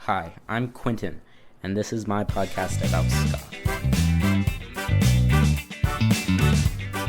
Hi, I'm Quentin, and this is my podcast about ska.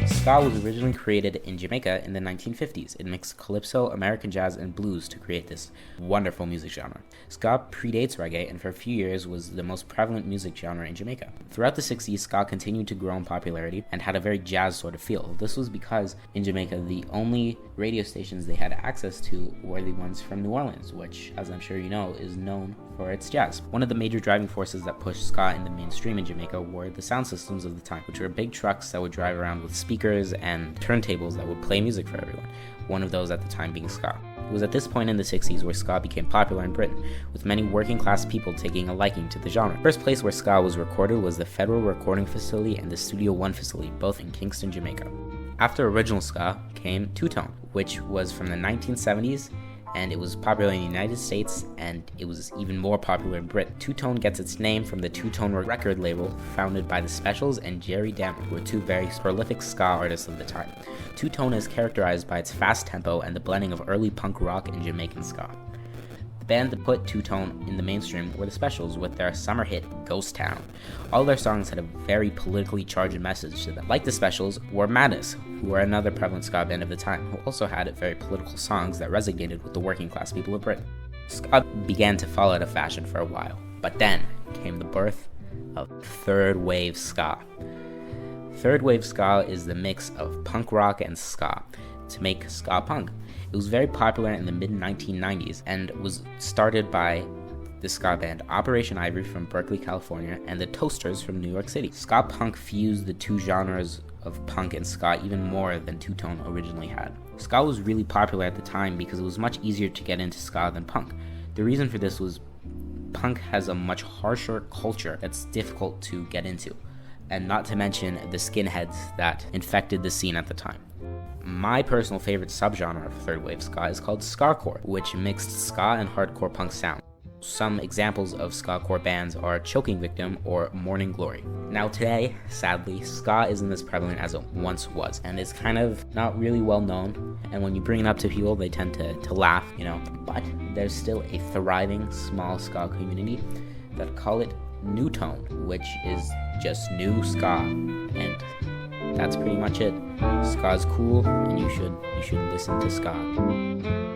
Ska was originally created in Jamaica in the 1950s. It mixed calypso, American jazz, and blues to create this wonderful music genre. Ska predates reggae and for a few years was the most prevalent music genre in Jamaica. Throughout the 60s, ska continued to grow in popularity and had a very jazz sort of feel. This was because in Jamaica, the only radio stations they had access to were the ones from New Orleans, which, as I'm sure you know, is known for its jazz. One of the major driving forces that pushed ska in the mainstream in Jamaica were the sound systems of the time, which were big trucks that would drive around with speakers and turntables that would play music for everyone, one of those at the time being ska. It was at this point in the 60s where ska became popular in Britain, with many working class people taking a liking to the genre. The first place where ska was recorded was the Federal Recording Facility and the Studio One facility, both in Kingston, Jamaica. After original ska came two-tone, which was from the 1970s, and it was popular in the United States, and it was even more popular in Britain. Two-tone gets its name from the Two-Tone record label founded by the Specials and Jerry Dammer, who were two very prolific ska artists of the time. Two-tone is characterized by its fast tempo and the blending of early punk rock and Jamaican ska. The band that put two-tone in the mainstream were the Specials with their summer hit, Ghost Town. All their songs had a very politically charged message to them. Like the Specials were Madness, who were another prevalent ska band of the time, who also had very political songs that resonated with the working class people of Britain. Ska began to fall out of fashion for a while, but then came the birth of third wave ska. Third wave ska is the mix of punk rock and ska to make ska punk. It was very popular in the mid-1990s and was started by the ska band Operation Ivory from Berkeley, California, and the Toasters from New York City. Ska punk fused the two genres of punk and ska even more than two-tone originally had. Ska was really popular at the time because it was much easier to get into ska than punk. The reason for this was punk has a much harsher culture that's difficult to get into, and not to mention the skinheads that infected the scene at the time. My personal favorite subgenre of third wave ska is called skacore, which mixed ska and hardcore punk sound. Some examples of skacore bands are Choking Victim or Morning Glory. Now today, sadly, ska isn't as prevalent as it once was, and it's kind of not really well known, and when you bring it up to people, they tend to laugh, but there's still a thriving small ska community that call it new tone, which is just new ska, and that's pretty much it. Ska's cool, and you should listen to ska.